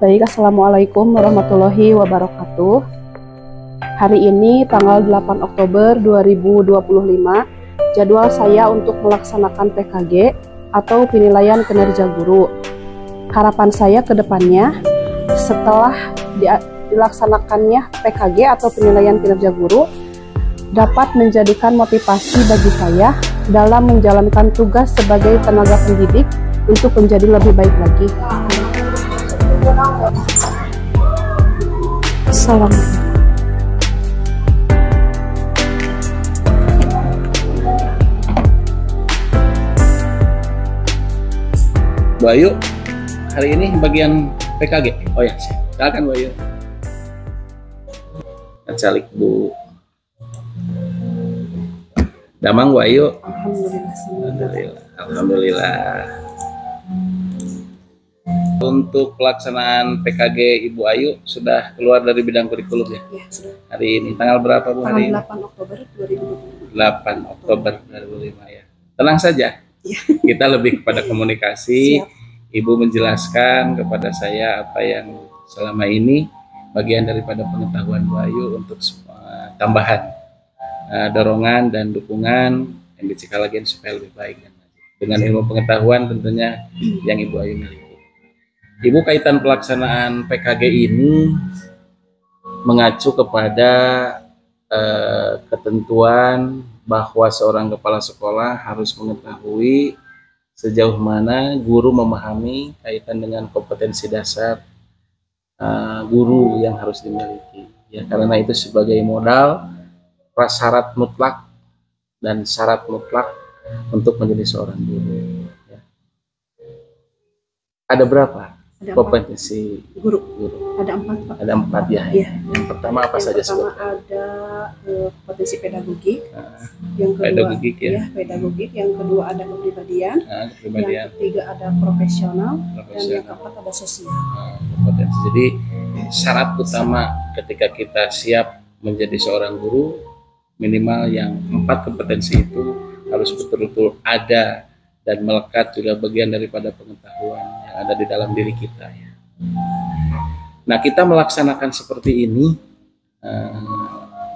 Baik, Assalamualaikum warahmatullahi wabarakatuh. Hari ini tanggal 8 Oktober 2025, jadwal saya untuk melaksanakan PKG atau penilaian kinerja guru. Harapan saya ke depannya, setelah dilaksanakannya PKG atau penilaian kinerja guru, dapat menjadikan motivasi bagi saya dalam menjalankan tugas sebagai tenaga pendidik untuk menjadi lebih baik lagi. Salam. Bu Ayu, hari ini bagian PKG. Oh ya, silakan Bu Ayu. Calik Bu. Damang Bu Ayu. Alhamdulillah. Alhamdulillah. Untuk pelaksanaan PKG Ibu Ayu sudah keluar dari bidang kurikulum ya? Ya, sudah. Hari ini tanggal berapa Bu hari ini? Tanggal 8 Oktober 2025. 8 Oktober 2025 ya. Tenang saja. Ya. Kita lebih kepada komunikasi. Siap. Ibu menjelaskan kepada saya apa yang selama ini bagian daripada pengetahuan Bu Ayu untuk tambahan dorongan dan dukungan MBC Kalagen supaya lebih baik dengan ilmu pengetahuan tentunya yang Ibu Ayu miliki. Ibu, kaitan pelaksanaan PKG ini mengacu kepada ketentuan bahwa seorang kepala sekolah harus mengetahui sejauh mana guru memahami kaitan dengan kompetensi dasar guru yang harus dimiliki. Ya, karena itu sebagai modal prasyarat mutlak dan syarat mutlak untuk menjadi seorang guru. Ya. Ada berapa? Kompetensi guru. Ada 4 Pak. Ada 4 ya. Ya. Yang pertama apa saja? Yang pertama ada kompetensi pedagogik. Yang kedua pedagogik ya. Pedagogik. Yang kedua ada kepribadian. Yang ketiga ada profesional. Dan yang keempat ada sosial. Kompetensi. Jadi syarat utama ketika kita siap menjadi seorang guru, minimal yang 4 kompetensi itu harus betul-betul ada dan melekat juga bagian daripada pengetahuan yang ada di dalam diri kita ya. Nah, kita melaksanakan seperti ini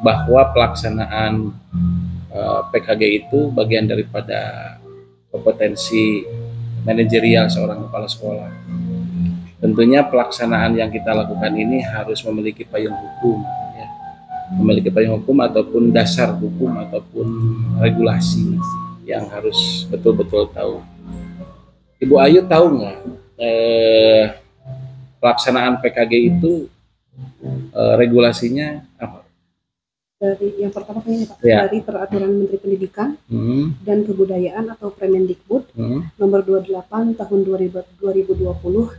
bahwa pelaksanaan PKG itu bagian daripada kompetensi manajerial seorang kepala sekolah. Tentunya pelaksanaan yang kita lakukan ini harus memiliki payung hukum ya. Memiliki payung hukum ataupun dasar hukum ataupun regulasi yang harus betul-betul tahu. Ibu Ayu tahu nggak pelaksanaan PKG itu regulasinya apa? Dari yang pertama ini Pak, ya. Dari Peraturan Menteri Pendidikan dan Kebudayaan atau Permendikbud nomor 28 tahun 2020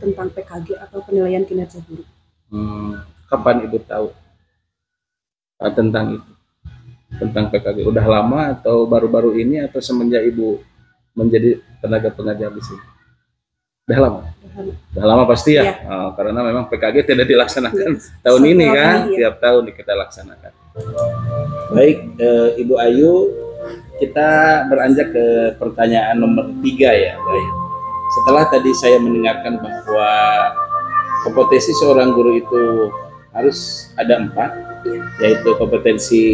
tentang PKG atau penilaian kinerja guru. Kapan Ibu tahu tentang itu? Tentang PKG udah lama atau baru-baru ini atau semenjak Ibu menjadi tenaga pengajar di sini? Udah lama? Udah lama pasti ya, karena memang PKG tidak dilaksanakan tahun ini kan, tiap tahun kita laksanakan. Baik, Ibu Ayu, kita beranjak ke pertanyaan nomor 3 ya. Baik. Setelah tadi saya mendengarkan bahwa kompetensi seorang guru itu harus ada 4, yaitu kompetensi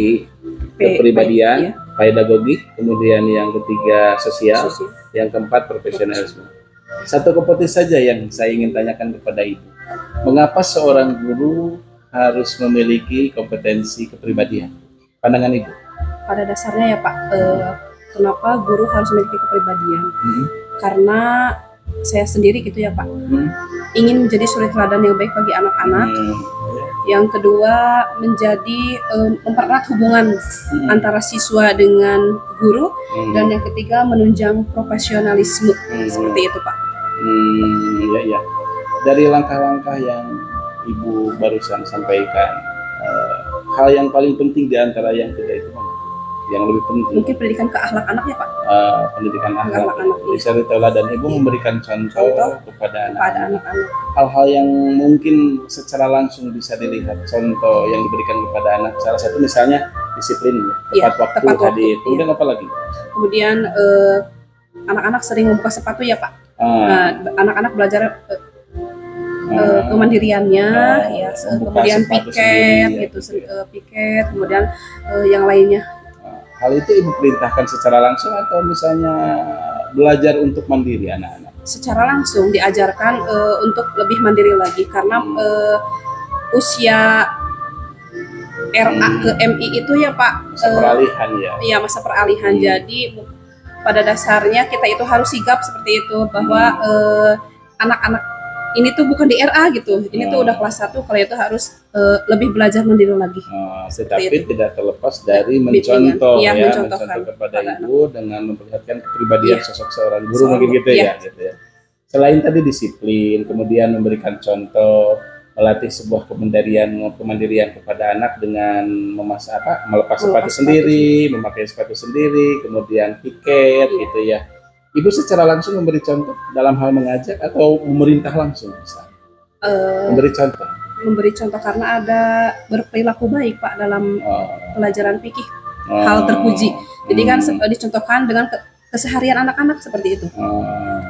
kepribadian, pedagogik, kemudian yang ketiga sosial, yang keempat profesionalisme. Satu kompetensi saja yang saya ingin tanyakan kepada Ibu. Mengapa seorang guru harus memiliki kompetensi kepribadian? Pandangan Ibu? Pada dasarnya ya Pak, kenapa guru harus memiliki kepribadian? Karena saya sendiri gitu ya Pak, ingin menjadi suri teladan yang baik bagi anak-anak. Yang kedua menjadi mempererat hubungan antara siswa dengan guru, dan yang ketiga menunjang profesionalisme seperti itu Pak. Ya. Dari langkah-langkah yang Ibu barusan sampaikan, hal yang paling penting di antara yang tiga itu mana? Yang lebih penting? Mungkin pendidikan ke akhlak anak ya Pak. Pendidikan akhlak. Bisa dan Ibu memberikan contoh kepada anak-anak. Hal-hal yang mungkin secara langsung bisa dilihat contoh yang diberikan kepada anak. Salah satu misalnya disiplin ya, tepat waktu tadi. Kemudian apa lagi? Kemudian anak-anak sering membuka sepatu ya Pak. Nah, anak-anak belajar kemandiriannya, ya, kemudian piket, gitu, piket, kemudian yang lainnya. Hal itu ibu perintahkan secara langsung atau misalnya belajar untuk mandiri anak-anak? Secara langsung diajarkan untuk lebih mandiri lagi karena usia RA ke MI itu ya Pak, masa peralihan ya. Iya, masa peralihan. Jadi pada dasarnya kita itu harus sigap seperti itu bahwa anak-anak ini tuh bukan di RA gitu. Ini tuh udah kelas 1, kalau itu harus lebih belajar mandiri lagi. Tetapi tidak terlepas dari mencontoh ya, mencontoh kepada ibu dengan memperlihatkan kepribadian sosok seorang guru mungkin gitu ya, gitu ya. Selain tadi disiplin, kemudian memberikan contoh, melatih sebuah kemandirian kepada anak dengan melepas sepatu sendiri, memakai sepatu sendiri, kemudian piket gitu ya. Ibu secara langsung memberi contoh dalam hal mengajak atau memerintah langsung misalnya? Memberi contoh. Memberi contoh karena ada berperilaku baik Pak dalam pelajaran fikih, hal terpuji. Jadi kan dicontohkan dengan keseharian anak-anak seperti itu.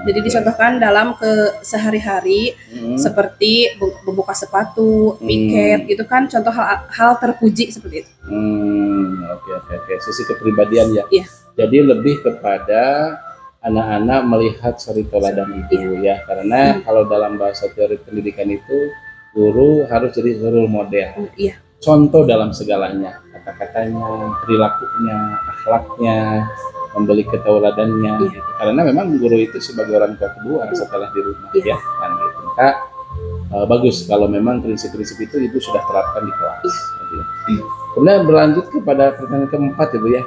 Jadi dicontohkan dalam sehari-hari seperti membuka sepatu, piket, itu kan contoh hal terpuji seperti itu. Oke. Sisi kepribadian ya. Iya. Jadi lebih kepada anak-anak melihat suri teladan ibu ya, karena kalau dalam bahasa teori pendidikan itu guru harus jadi role model. Contoh dalam segalanya, kata-katanya, perilakunya, akhlaknya, memberi ketauladannya gitu. Karena memang guru itu sebagai orang tua kedua setelah di rumah ya kan gitu. Maka bagus kalau memang prinsip-prinsip itu ibu sudah terapkan di kelas gitu. Kemudian berlanjut kepada pertanyaan keempat ibu ya.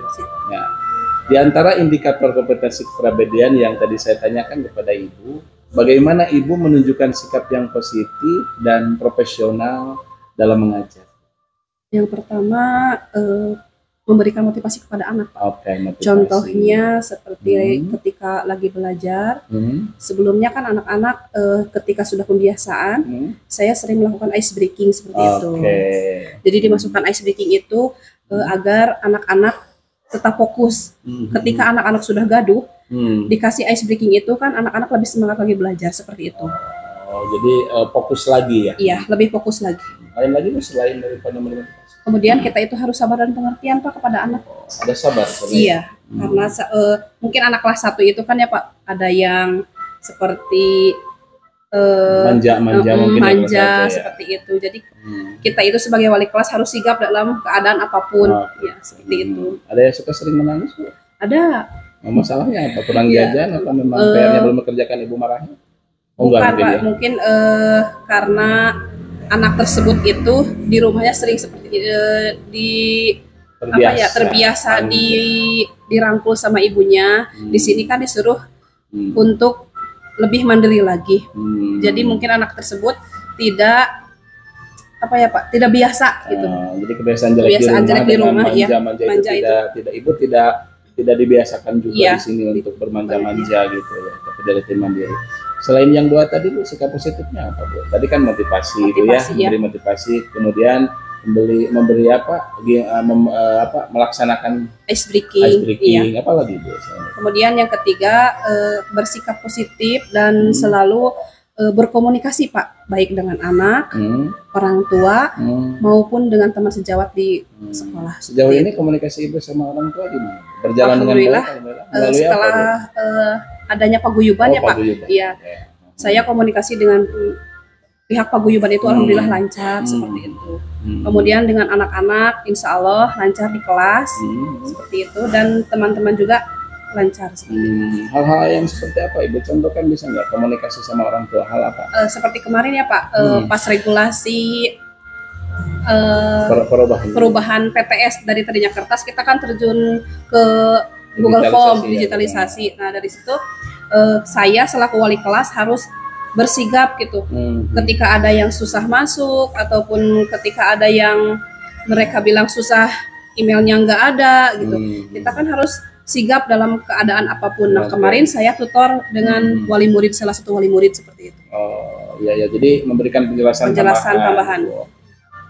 Di antara indikator kompetensi kepribadian yang tadi saya tanyakan kepada ibu, bagaimana ibu menunjukkan sikap yang positif dan profesional dalam mengajar? Yang pertama, memberikan motivasi kepada anak. Contohnya seperti ketika lagi belajar, sebelumnya kan anak-anak ketika sudah pembiasaan, saya sering melakukan ice breaking seperti itu. Jadi dimasukkan ice breaking itu agar anak-anak tetap fokus. Ketika anak-anak sudah gaduh, dikasih ice breaking itu kan anak-anak lebih semangat lagi belajar seperti itu. Jadi fokus lagi ya? Iya, lebih fokus lagi. Lain lagi selain daripada motivasi. Kemudian kita itu harus sabar dan pengertian Pak kepada anak. Ada sabar? Iya, karena mungkin anak kelas 1 itu kan ya Pak, ada yang seperti manja seperti itu. Jadi kita itu sebagai wali kelas harus sigap dalam keadaan apapun. Ya, seperti itu. Ada yang suka sering menangis Bu? Ada. Masalahnya apa? Kurang jajan atau memang PR-nya belum mengerjakan ibu marahnya? Bukan Pak, mungkin karena anak tersebut itu di rumahnya sering seperti terbiasa dirangkul sama ibunya. Di sini kan disuruh untuk lebih mandiri lagi. Jadi mungkin anak tersebut tidak tidak biasa gitu. Jadi kebiasaan jelek di rumah manja itu ibu tidak dibiasakan juga di sini untuk bermanja-manja gitu ya, tapi dari tim mandiri. Selain yang dua tadi Bu, sikap positifnya apa Bu? Tadi kan motivasi Bu ya, memberi motivasi, kemudian memberi melaksanakan ice breaking, apa lagi Bu? Kemudian yang ketiga, bersikap positif dan selalu berkomunikasi Pak, baik dengan anak, orang tua, maupun dengan teman sejawat di sekolah. Sejauh ini komunikasi ibu sama orang tua gimana? Berjalan dengan baik? Setelah adanya paguyuban ya Pak, iya, saya komunikasi dengan pihak paguyuban itu alhamdulillah lancar seperti itu. Kemudian dengan anak-anak, insya Allah lancar di kelas seperti itu, dan teman-teman juga lancar seperti itu. Hal-hal yang seperti apa Ibu contohkan, bisa nggak komunikasi sama orang tua, hal apa? Seperti kemarin ya Pak, pas regulasi perubahan PTS dari tadinya kertas, kita kan terjun ke Google Form, digitalisasi. Nah dari situ saya selaku wali kelas harus bersigap gitu. Ketika ada yang susah masuk ataupun ketika ada yang mereka bilang susah, emailnya nggak ada gitu, kita kan harus sigap dalam keadaan apapun. Nah kemarin saya tutor dengan wali murid, salah satu wali murid seperti itu. Oh iya ya, jadi memberikan penjelasan tambahan.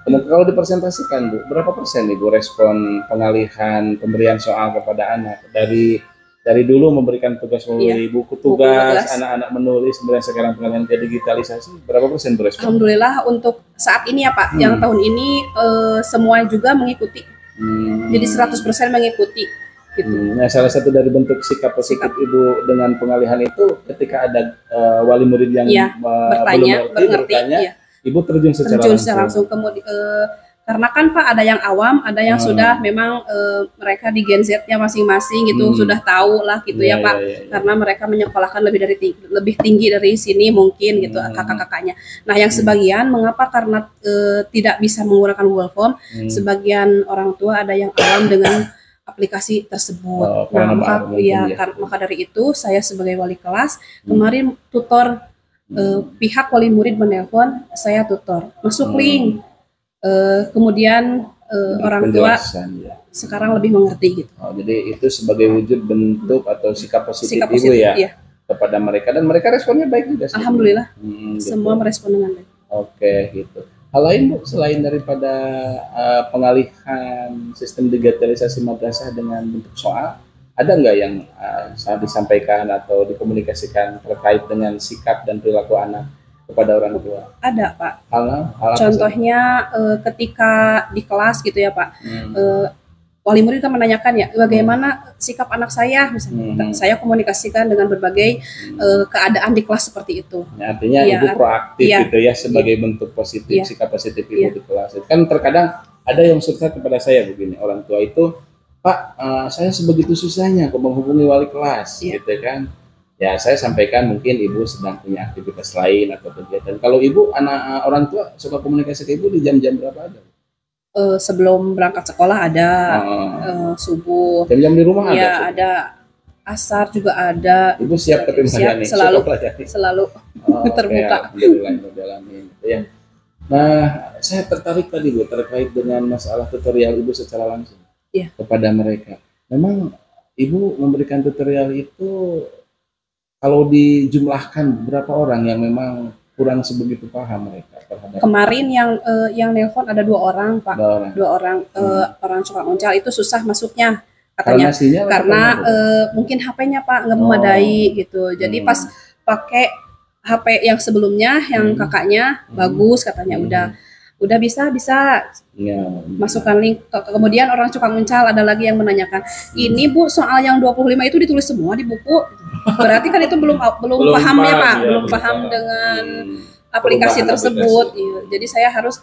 Kalau dipresentasikan Bu, berapa persen Ibu respon pengalihan pemberian soal kepada anak dari dari dulu memberikan tugas membeli buku buku tugas, tugas. anak-anak menulis, kemudian sekarang pengalihan ke digitalisasi, berapa persen berespon? Alhamdulillah untuk saat ini ya Pak, yang tahun ini semua juga mengikuti. Jadi 100% mengikuti gitu. Nah, salah satu dari bentuk sikap positif Ibu dengan pengalihan itu ketika ada wali murid yang bertanya, belum bertanya, Ibu terjun secara langsung. Karena kan Pak ada yang awam, ada yang sudah memang mereka di Gen Z-nya masing-masing gitu sudah tahu lah gitu ya Pak. Karena mereka menyekolahkan lebih tinggi dari sini mungkin gitu kakak-kakaknya. Nah yang sebagian mengapa karena tidak bisa menggunakan Google Form, sebagian orang tua ada yang awam dengan aplikasi tersebut. Maka dari itu saya sebagai wali kelas kemarin tutor pihak wali murid menelpon, saya tutor masuk link. Kemudian orang tua sekarang lebih mengerti gitu. Jadi itu sebagai wujud bentuk atau sikap positif Ibu ya kepada mereka, dan mereka responnya baik juga. Alhamdulillah, semua merespon dengan baik. Oke, gitu. Hal lain Bu, selain daripada pengalihan sistem digitalisasi madrasah dengan bentuk soal, ada nggak yang saat disampaikan atau dikomunikasikan terkait dengan sikap dan perilaku anak kepada orang tua? Ada Pak. Hal contohnya ketika di kelas gitu ya Pak, wali murid kan menanyakan ya bagaimana sikap anak saya misalnya. Saya komunikasikan dengan berbagai keadaan di kelas seperti itu. Artinya Ibu proaktif gitu ya sebagai bentuk positif, sikap positif Ibu di kelas. Kan terkadang ada yang surta kepada saya begini, orang tua itu, Pak, saya sebegitu susahnya kok menghubungi wali kelas gitu kan. Ya saya sampaikan mungkin Ibu sedang punya aktivitas lain atau kegiatan. Kalau Ibu orang tua suka komunikasi ke Ibu di jam-jam berapa ada? Sebelum berangkat sekolah ada, subuh. Jam-jam di rumah ada? Ya ada, asar juga ada. Ibu siap tapi siap, selalu terbuka. Ya. Nah, saya tertarik tadi Bu terkait dengan masalah tutorial Ibu secara langsung kepada mereka. Memang Ibu memberikan tutorial itu kalau dijumlahkan berapa orang yang memang kurang sebegitu paham mereka terhadap? Kemarin yang nelpon ada 2 orang Pak, 2 orang orang suka oncal itu susah masuknya katanya karena mungkin HP-nya Pak nggak memadai gitu. Jadi pas pakai HP yang sebelumnya yang kakaknya bagus katanya udah bisa masukkan link. Kemudian orang suka oncal ada lagi yang menanyakan, ini Bu soal yang 25 itu ditulis semua di buku. Berarti kan itu belum paham ya Pak, belum paham dengan aplikasi tersebut. Jadi saya harus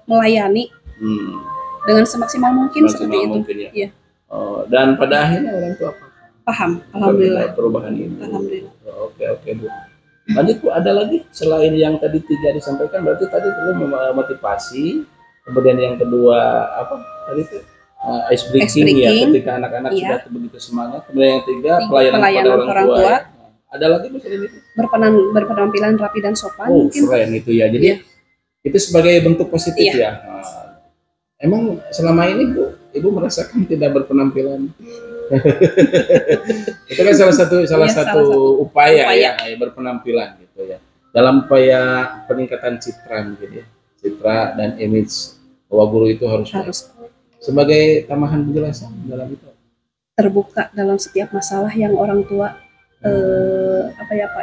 melayani dengan semaksimal mungkin seperti itu. Ya. Dan pada akhirnya orang tua paham, alhamdulillah. Perubahan ini. Alhamdulillah. Oke Bu. Lanjut Bu, ada lagi selain yang tadi 3 disampaikan, berarti tadi perlu motivasi, kemudian yang kedua apa tadi itu? Ice breaking ya, ketika anak-anak sudah begitu semangat. Kemudian yang 3 pelayanan kepada orang tua. Ya. Ada lagi Bu selain itu? Berpenampilan rapi dan sopan. Mungkin. Keren itu ya. Jadi itu sebagai bentuk positif ya. Emang selama ini Bu, Ibu merasakan tidak berpenampilan? Itu kan salah satu upaya ya berpenampilan gitu ya. Dalam upaya peningkatan citra gitu ya. Citra dan image bahwa guru itu harus. Sebagai tambahan penjelasan dalam itu, terbuka dalam setiap masalah yang orang tua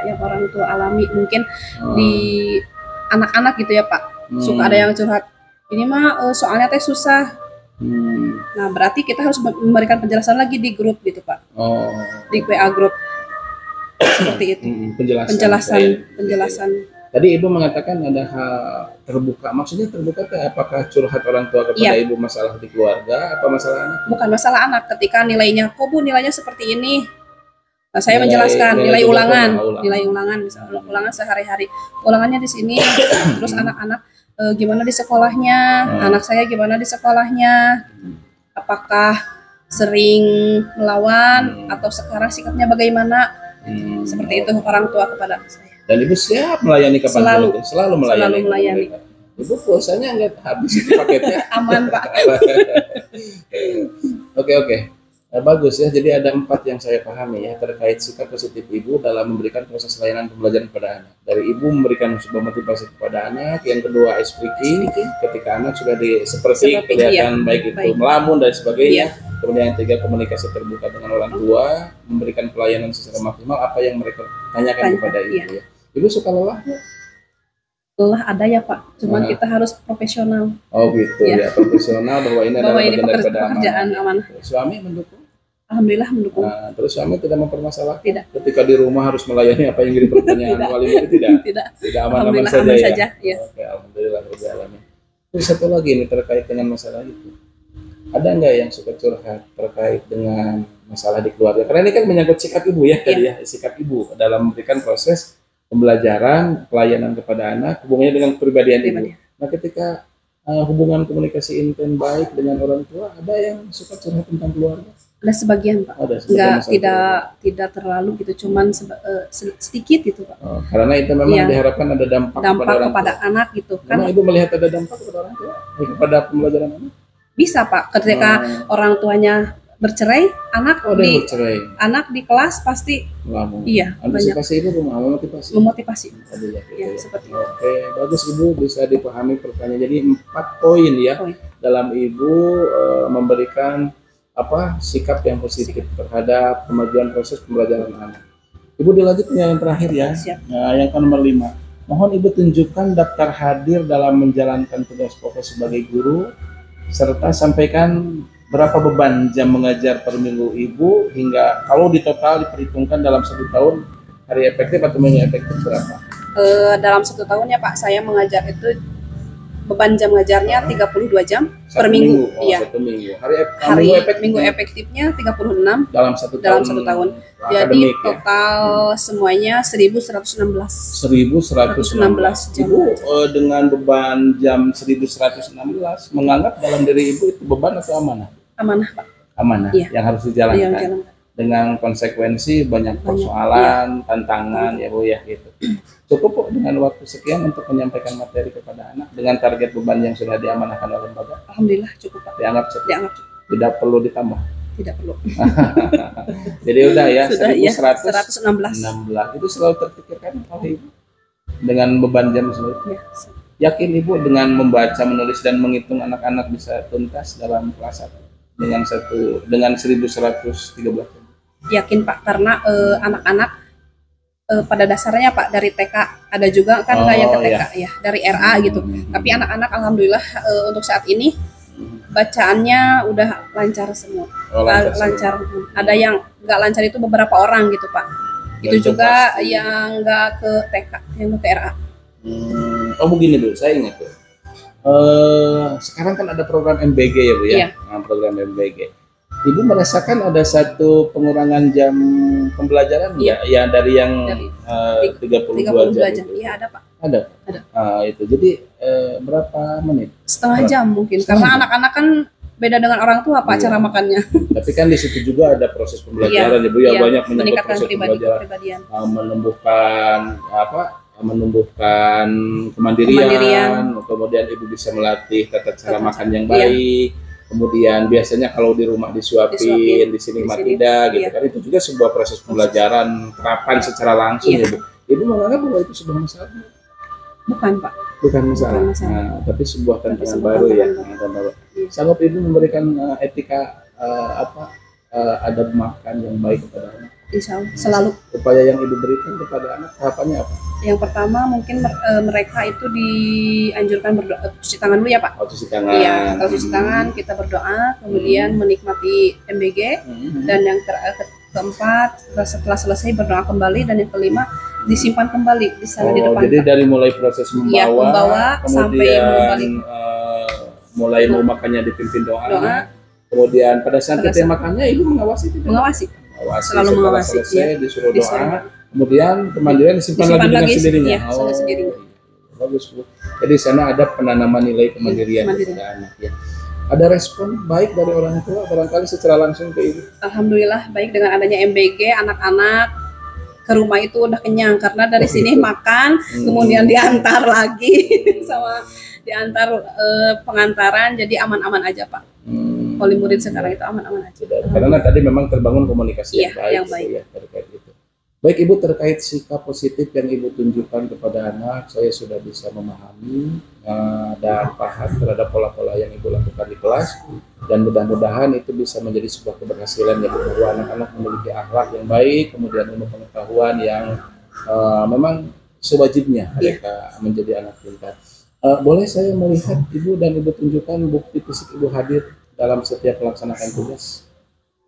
yang orang tua alami mungkin di anak-anak gitu ya Pak. Suka ada yang curhat, ini mah soalnya teh susah. Nah berarti kita harus memberikan penjelasan lagi di grup gitu Pak. Di WA grup seperti itu. Penjelasan. Tadi Ibu mengatakan ada hal terbuka. Maksudnya terbuka apakah curhat orang tua kepada Ibu masalah di keluarga apa masalah anak? Bukan masalah anak, ketika nilainya, kok Bu nilainya seperti ini. Nah, saya menjelaskan nilai ulangan, misalnya ulangan sehari-hari. Ulangannya di sini, terus anak-anak gimana di sekolahnya, anak saya gimana di sekolahnya. Apakah sering melawan atau sekarang sikapnya bagaimana? Seperti itu orang tua kepada saya. Dan Ibu siap melayani kapan selalu melayani. Ibu pulsanya nggak habis itu paketnya. Aman Pak. Oke. Bagus ya. Jadi ada 4 yang saya pahami ya terkait sikap positif Ibu dalam memberikan proses layanan pembelajaran kepada anak. Dari Ibu memberikan sebuah motivasi kepada anak. Yang kedua ice breaking ketika anak sudah seperti kelihatan baik itu melamun dan sebagainya. Kemudian yang ketiga, komunikasi terbuka dengan orang tua, memberikan pelayanan secara maksimal apa yang mereka tanyakan kepada ibu. Iya. Ya. Ibu suka lelah? Lelah ada ya Pak, cuman kita harus profesional. Oh gitu ya, profesional bahwa ini adalah bagian daripada pekerjaan amanah. Suami mendukung? Alhamdulillah mendukung. Terus suami tidak mempermasalahkan? Tidak. Ketika di rumah harus melayani apa yang jadi pertanyaan wali murid tidak? Tidak, aman-aman saja ya? Oke, alhamdulillah berjalan. Terus satu lagi ini terkait dengan masalah itu. Ada nggak yang suka curhat terkait dengan masalah di keluarga? Karena ini kan menyangkut sikap ibu ya, tadi ya, sikap ibu dalam memberikan proses pembelajaran, pelayanan kepada anak, hubungannya dengan kepribadian ibu. Nah, ketika hubungan komunikasi intens baik dengan orang tua, ada yang suka curhat tentang keluarga? Ada sebagian Pak. Ada sebagian. Tidak terlalu gitu, cuman sedikit gitu Pak. Karena itu memang diharapkan ada dampak kepada anak gitu. Karena ibu melihat ada dampak kepada orang tua, kepada pembelajaran anak? Bisa Pak, ketika orang tuanya bercerai, anak di kelas pasti antisipasi itu memotivasi. Ya, seperti itu. Oke, bagus Ibu, bisa dipahami pertanyaan. Jadi 4 poin ya dalam Ibu memberikan sikap yang positif terhadap kemajuan proses pembelajaran anak. Ibu dilanjutnya yang terakhir ya. Yang ke nomor 5. Mohon Ibu tunjukkan daftar hadir dalam menjalankan tugas pokok sebagai guru, serta sampaikan berapa beban jam mengajar per minggu Ibu, hingga kalau di total diperhitungkan dalam 1 tahun, hari efektif atau minggu efektif berapa? Dalam 1 tahun ya Pak, saya mengajar itu beban jam ngajarnya 32 jam per minggu. Iya. 1 minggu. Minggu efektifnya 36 dalam 1 tahun. Jadi total semuanya 1116. 1116 jam. Ibu dengan beban jam 1116 menganggap dalam diri Ibu itu beban atau amanah? Amanah Pak. Amanah yang harus dijalankan. Dengan konsekuensi banyak persoalan, tantangan ya Bu ya gitu. Cukup kok dengan waktu sekian untuk menyampaikan materi kepada anak dengan target beban yang sudah diamanahkan oleh lembaga? Alhamdulillah cukup Pak. Dianggap cukup. Tidak perlu ditambah? Tidak perlu. Jadi udah ya, 1116. Itu selalu terpikirkan oleh Ibu dengan beban jam seperti itu? Yakin Ibu dengan membaca, menulis, dan menghitung anak-anak bisa tuntas dalam kelas 1 dengan 1113 jam? Yakin Pak, karena anak-anak pada dasarnya Pak dari TK, ada juga kan kayak ke TK ya, dari RA gitu. Tapi anak-anak alhamdulillah untuk saat ini bacaannya udah lancar semua. Lancar. Ada yang nggak lancar itu beberapa orang gitu Pak. Itu juga yang nggak ke TK, yang ke RA. Oh begini dulu, saya ingat tuh. Sekarang kan ada program MBG ya Bu ya? Iya. Program MBG. Ibu merasakan ada satu pengurangan jam pembelajaran ya dari yang 32 jam? Iya ada Pak. Ada. Itu jadi berapa menit? Setengah jam mungkin. Karena anak-anak kan beda dengan orang tua Pak cara makannya. Tapi kan di situ juga ada proses pembelajaran Ibu ya, banyak menyangkut proses pembelajaran, menumbuhkan kemandirian, kemudian Ibu bisa melatih tata cara makan yang baik. Kemudian biasanya kalau di rumah disuapin, di sini mah tidak gitu kan. Itu juga sebuah proses pembelajaran terapan secara langsung ya Bu. Ibu menganggap bahwa itu sebuah masalah? Bukan Pak. Bukan masalah. Nah, tapi sebuah tantangan baru ya. Sanggup Ibu memberikan etika adab makan yang baik kepada anak? Insya Allah selalu. Upaya yang Ibu berikan kepada anak tahapannya apa? Yang pertama mungkin mereka itu dianjurkan berdoa, cuci tangan dulu ya Pak. Cuci tangan. Iya, kalau cuci tangan kita berdoa, kemudian menikmati MBG, dan yang keempat setelah selesai berdoa kembali, dan yang kelima disimpan kembali di sana di depan. Jadi dari mulai proses membawa sampai mengembali. Mulai mau makannya dipimpin doa. Kemudian pada saat kita makannya Ibu mengawasi tidak? Mengawasi. Selalu mengawasi. Selesai disuruh doa. Kemudian kemandirian disimpan lagi dengan sendirinya. Sendirinya. Bagus Bu. Jadi di sana ada penanaman nilai kemandirian kepada anak ya. Ada respon baik dari orang tua barangkali secara langsung ke Ibu? Alhamdulillah baik, dengan adanya MBG anak-anak ke rumah itu udah kenyang karena dari sini makan, kemudian diantar lagi sama diantar pengantaran, jadi aman-aman aja Pak. Wali murid sekarang itu aman-aman aja. Karena tadi memang terbangun komunikasi yang baik ya terkait itu. Baik Ibu, terkait sikap positif yang Ibu tunjukkan kepada anak, saya sudah bisa memahami dan paham terhadap pola-pola yang Ibu lakukan di kelas. Dan mudah-mudahan itu bisa menjadi sebuah keberhasilan ya, bahwa anak-anak memiliki akhlak yang baik, kemudian ilmu pengetahuan yang memang sewajibnya mereka menjadi anak pintar. Boleh saya melihat Ibu dan Ibu tunjukkan bukti fisik Ibu hadir dalam setiap melaksanakan tugas?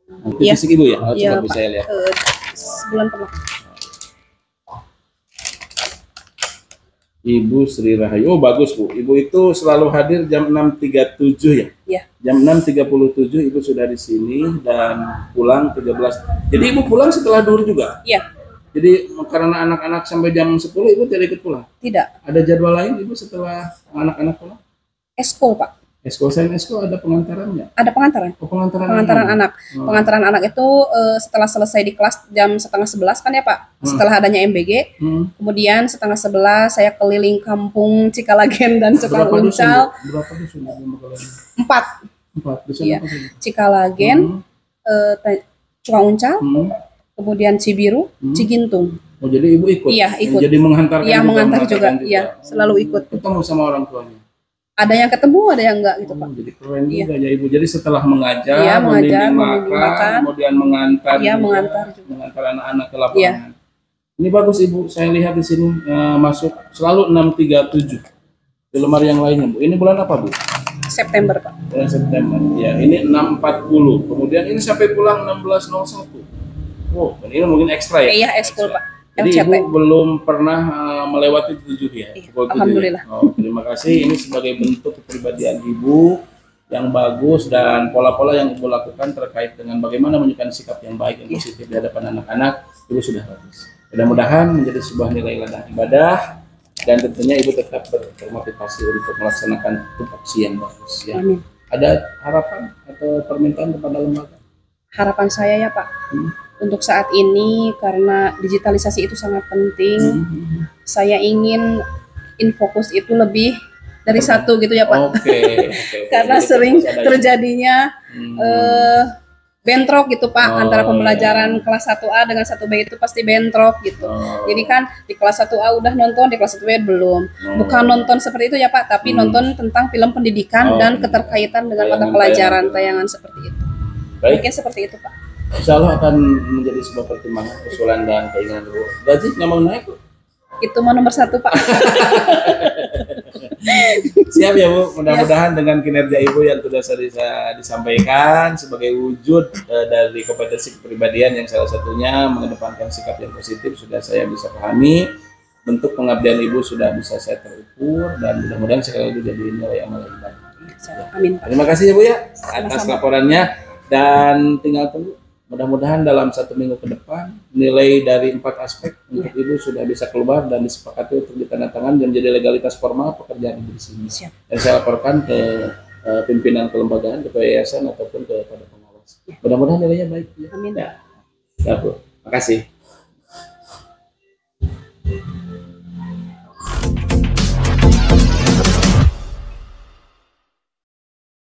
Bukti fisik Ibu ya? Coba Bu saya lihat. Sebulan pernah. Ibu Sri Rahayu, oh bagus Bu. Ibu itu selalu hadir jam 6.37 ya? Iya. Jam 6.37 Ibu sudah di sini dan pulang 13. Jadi Ibu pulang setelah duhur juga? Iya. Jadi karena anak-anak sampai jam 10 Ibu tidak ikut pulang? Tidak. Ada jadwal lain Ibu setelah anak-anak pulang? Eskul Pak. Eskul, selain eskul ada pengantarannya? Ada pengantaran. Oh, pengantaran anak. Pengantaran anak itu setelah selesai di kelas jam 10:30 kan ya Pak. Setelah adanya MBG, kemudian 10:30 saya keliling kampung Cikalagen dan Cukang Uncal. Berapa dusun? 4. Dusun iya. apa saja? Cikalagen, Cukang Uncal, kemudian Cibiru, Cigintung. Oh jadi Ibu ikut? Iya ikut. Jadi mengantarkan? Iya mengantar juga. Iya selalu ikut. Ketemu sama orang tuanya? Ada yang ketemu, ada yang enggak gitu Pak. Jadi keren juga ya Ibu. Jadi setelah mengajar, mengajar, membimbing makan, kemudian mengantar, mengantar anak-anak ke lapangan. Ini bagus Ibu. Saya lihat di sini masuk selalu 6.37. Di lemari yang lainnya Bu. Ini bulan apa Bu? September Pak. Bulan September. Ya ini 6.40. Kemudian ini sampai pulang 16.01. Oh, ini mungkin ekstra ya? Iya ekskul Pak. Jadi Ibu belum pernah melewati 7 ya? Alhamdulillah. Oh, terima kasih. Ini sebagai bentuk kepribadian Ibu yang bagus dan pola-pola yang Ibu lakukan terkait dengan bagaimana menunjukkan sikap yang baik dan positif di hadapan anak-anak, Ibu sudah bagus. Mudah-mudahan menjadi sebuah nilai ladang ibadah dan tentunya Ibu tetap termotivasi untuk melaksanakan tupoksi yang bagus. Ya. Amin. Ada harapan atau permintaan kepada lembaga? Harapan saya ya Pak. Untuk saat ini karena digitalisasi itu sangat penting, saya ingin infokus itu lebih dari satu gitu ya Pak. Oke. Karena sering terjadinya bentrok gitu Pak, antara pembelajaran kelas 1A dengan 1B itu pasti bentrok gitu. Jadi kan di kelas 1A udah nonton, di kelas 1B belum. Bukan nonton seperti itu ya Pak, tapi nonton tentang film pendidikan dan keterkaitan dengan mata pelajaran tayangan seperti itu. Baik. Mungkin seperti itu Pak. Insya Allah akan menjadi sebuah pertimbangan, usulan dan keinginan Ibu. Gaji nggak mau naik Bu? Itu mah nomor 1 Pak. Siap ya Bu, mudah-mudahan dengan kinerja Ibu yang sudah disampaikan sebagai wujud dari kompetensi kepribadian yang salah satunya mengedepankan sikap yang positif sudah saya bisa pahami, bentuk pengabdian Ibu sudah bisa saya terukur dan mudah-mudahan sekali lagi jadi nilai amal yang baik. Amin. Terima kasih ya Bu ya atas laporannya dan tinggal tunggu. Mudah-mudahan dalam 1 minggu ke depan nilai dari 4 aspek untuk Ibu sudah bisa keluar dan disepakati untuk ditandatangan dan menjadi legalitas formal pekerjaan Ibu di sini. Dan saya laporkan ke pimpinan kelembagaan, ke yayasan ataupun kepada pengawas. Mudah-mudahan nilainya baik. Ya. Amin. Ya, Bu. Makasih.